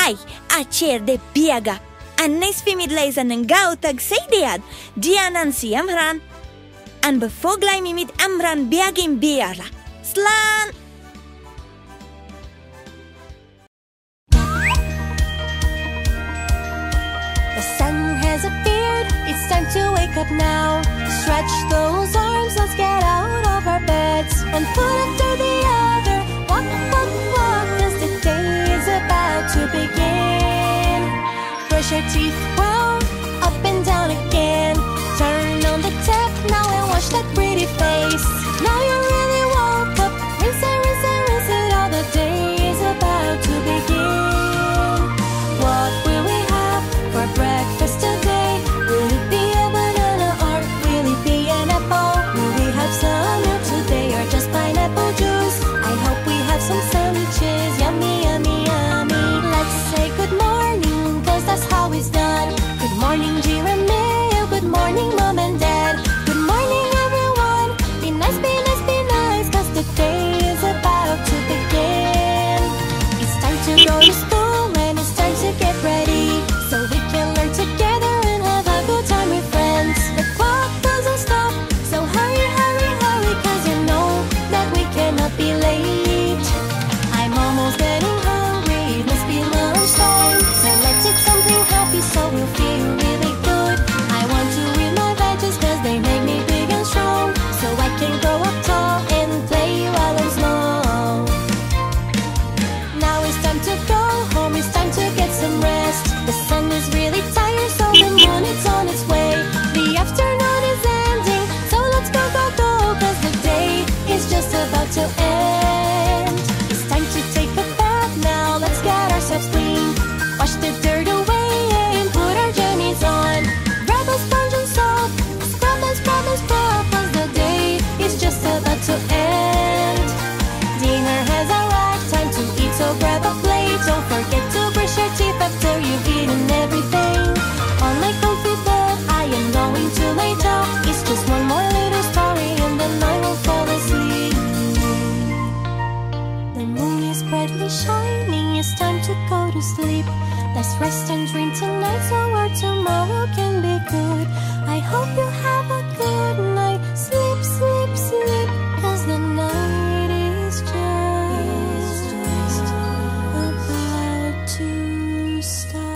Ai, a chair de Beaga. An nice fimid leis an Gaoithe Seidead, Dianan si Amhráin. An be Foghlaim imid Amhráin Beagin Beala. Slán! The sun has appeared, it's time to wake up now. Stretch those arms, let's get out of our beds. One foot after the other, walk, walk, walk, as the day is about to begin. Brush your teeth, well, up and down again. Turn on the tap now and wash that pretty face. Now you really woke up, rinse it, rinse it, rinse it. All the day is about to begin. What will we have for breakfast today? Will it be a banana or will it be an apple? Will we have some milk today or just pineapple juice? I hope we have some sandwiches, yummy, yummy, yummy. Let's say good morning, cause that's how it's done. Good morning, Giramille, good morning, Mom and Dad. Good morning, everyone, be nice, be nice, be nice, cause the day is about to begin. It's time to go to school and it's time to get ready, so we can learn together and have a good time with friends. The clock doesn't stop, so hurry, hurry, hurry, cause you know that we cannot be late. I'm almost getting hungry, it must be lunchtime, so let's eat something happy so we'll feel really good. I want to eat my veggies cause they make me big and strong, so I can grow up tall and play while I'm small. Now it's time to go home, it's time to get some rest. The sun is really tired, so the moon is on its way. The afternoon is ending, so let's go, go, go, cause the day is just about to end. It's time to take a bath now, let's get ourselves clean. Wash the dirt away and put our jammies on. Grab a sponge and soap, scrub and scrub and scrub, cause the day is just about to end. Dinner has arrived, time to eat, so grab a plate. Don't forget to brush your teeth after you've eaten everything. On my comfy bed, I am going to lay down. It's just one more little story and then I will fall asleep. The moon is brightly shining, it's time to go to sleep. Let's rest and dream tonight so our tomorrow can be good. I hope you have a good night. Sleep, sleep, sleep, cause the night is just about to start.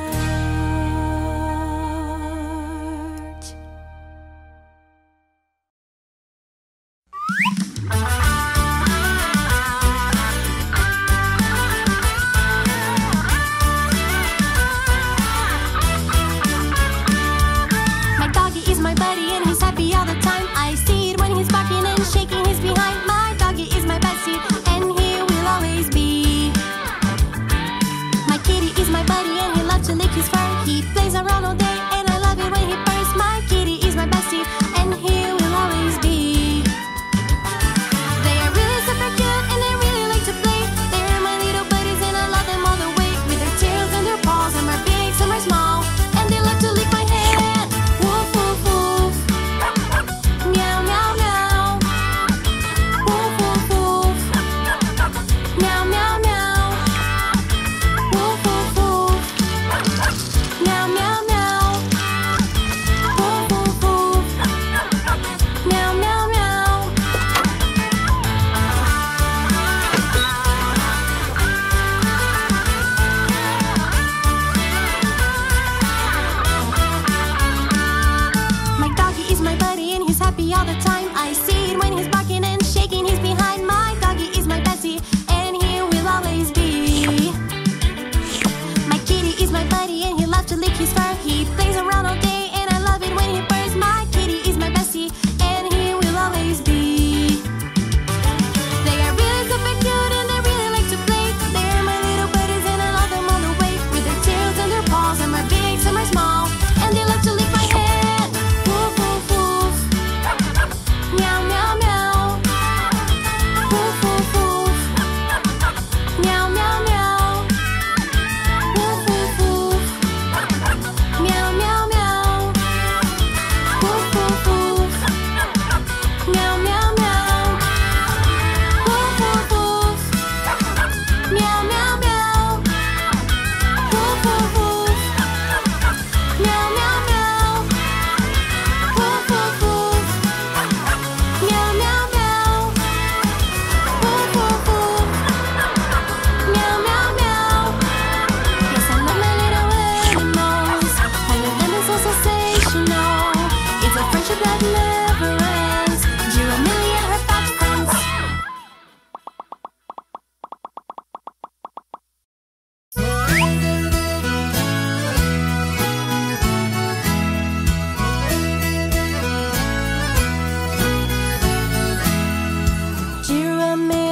My doggy is my buddy and he's happy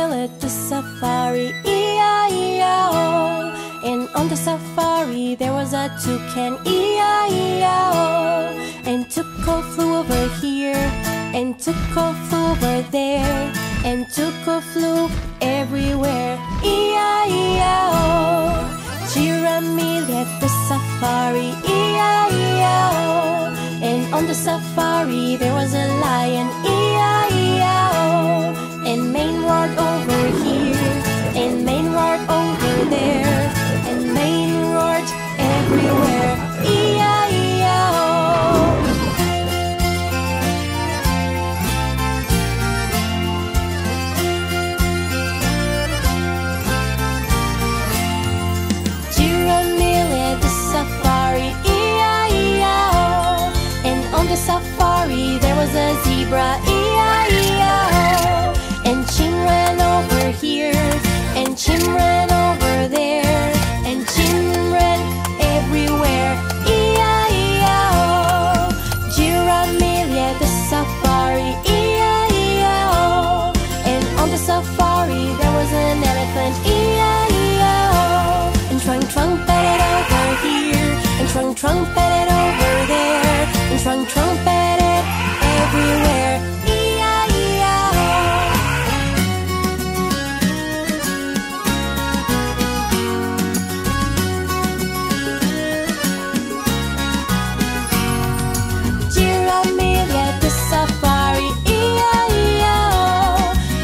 Giramille at the safari, E-I-E-I-O. And on the safari there was a toucan, E-I-E-I-O. And Tuco flew over here, and Tuco flew over there, and Tuco flew everywhere, E-I-E-I-O. Giramille at the safari, E-I-E-I-O. And on the safari there was a lion, E-I-E-I-O. And Maine roared over here, and Maine roared over there, and Maine roared everywhere, E-I-E-I-O. Giramille at the safari, E-I-E-I-O. And on the safari there was a zebra, E-I-E-I-O. And Chin ran over here, and Chin ran over there, and Chin ran everywhere, E-I-E-I-O. Giramille at the safari, E-I-E-I-O. And on the safari there was an elephant, E-I-E-I-O. And Trunk trumpeted over here, and Trunk trumpeted over there, and Trunk trumpeted everywhere, E-I-E-I-O. Giramille at the safari, E-I-E-I-O.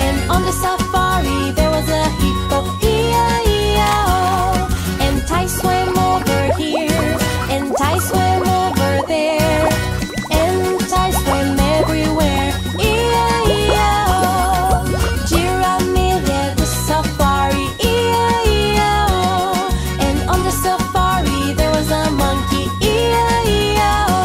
And on the safari there was a hippo, E-I-E-I-O. And Ty swam over here, and Ty swam over there, and Ty swam everywhere, E-I-E-I-O. Giramille at the safari, E-I-E-I-O. And on the safari there was a monkey, E-I-E-I-O.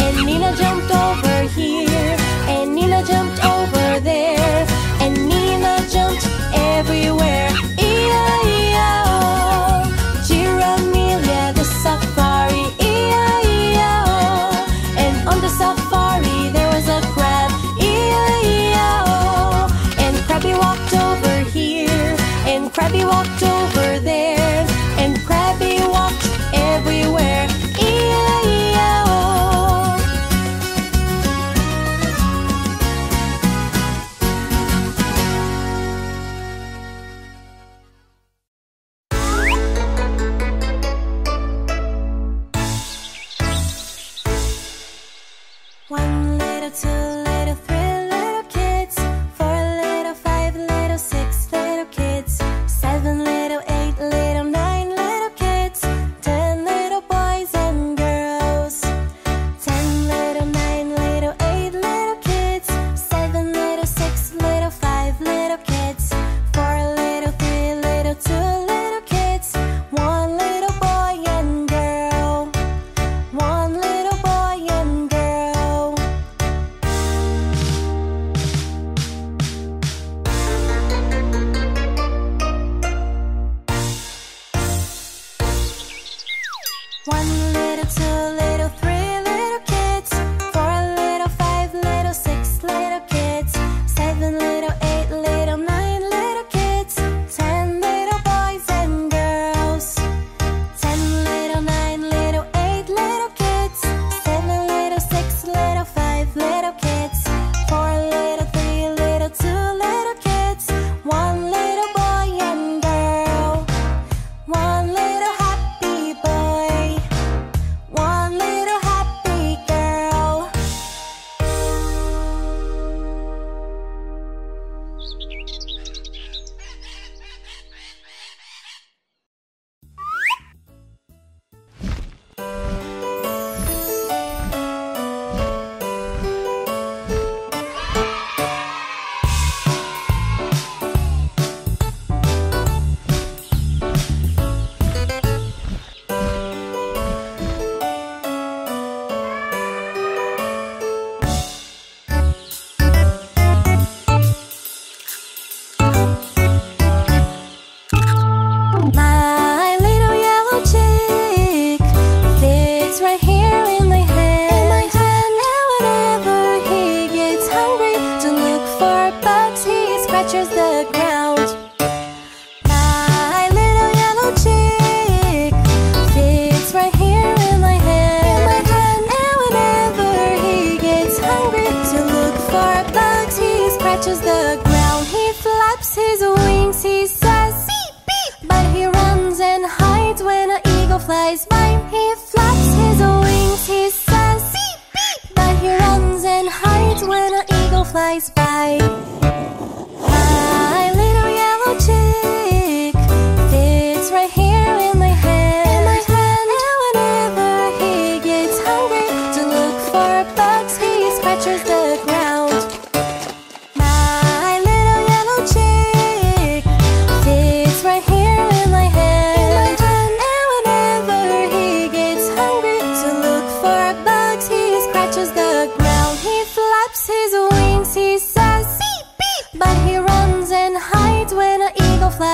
And Nina jumped over here, and Nina jumped over there, and Nina jumped everywhere, E-I-E-I-O. Giramille at the safari, E-I-E-I-O. And on the safari there was a crab, E-I-E-I-O. And Crabby walked over here, and Crabby walked over there, and Crabby walked everywhere, E-I-E-I-O. One little, two little, three little kids, 4 little, 5 little, 6 little kids, 7 little, 8 little, 9 little kids, 10 little boys and girls, 10 little, 9 little, 8 little kids, 7 little, 6 little, 5 little kids, 4 little, 3 little, 2 little kids, 1 little boy and girl, 1 little boy and girl. One little, 2 little, 3 little kids, 4 little, 5 little, 6 little kids, 7 little, 8 little, 9 little kids, 10 little boys and girls, 10 little, 9 little, 8 little kids, 7 little, 6 little, 5 little kids, 4 little, 3 little, 2 little kids, 1 little boy and girl, 1 little happy boy,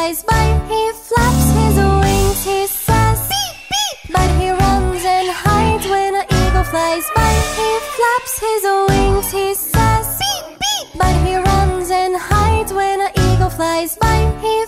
flies by. He flaps his wings, he says beep beep, but he runs and hides when an eagle flies by. He flaps his wings, he says beep beep, but he runs and hides when an eagle flies by. He